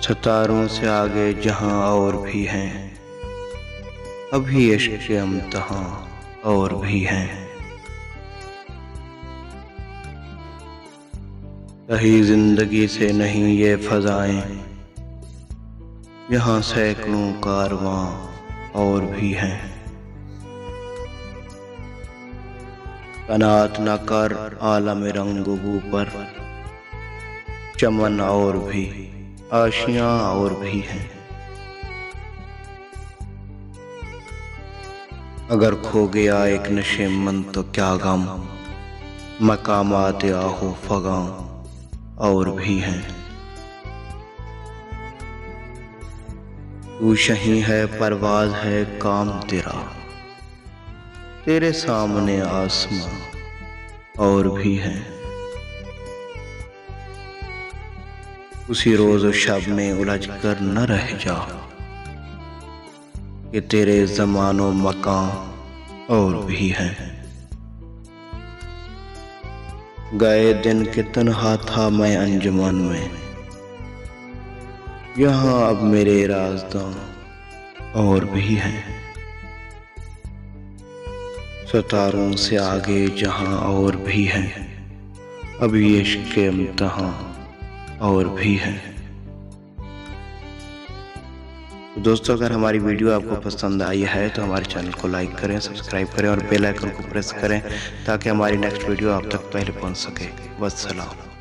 सितारों से आगे जहां और भी हैं, अभी इश्क के इम्तिहां और भी हैं। कहीं जिंदगी से नहीं ये फजाएं, यहाँ सैकड़ों कारवां और भी हैं। कनात न कर आलम रंगबू पर, चमन और भी आशियां और भी हैं। अगर खो गया एक नशे मन तो क्या गम, मकामात आहो फगां और भी हैं। तू शही है परवाज है काम तेरा, तेरे सामने आसमां और भी हैं। उसी रोज शब में उलझ कर न रह जा, कि तेरे ज़मानो मकान और भी हैं। गए दिन के तन्हा था मैं अंजुमन में, यहाँ अब मेरे राज़दां और भी हैं। सितारों से आगे जहां और भी हैं, अभी इश्क के इम्तिहां और भी हैं। तो दोस्तों, अगर हमारी वीडियो आपको पसंद आई है तो हमारे चैनल को लाइक करें, सब्सक्राइब करें और बेल आइकन को प्रेस करें ताकि हमारी नेक्स्ट वीडियो आप तक पहले पहुंच सके। वस्सलाम।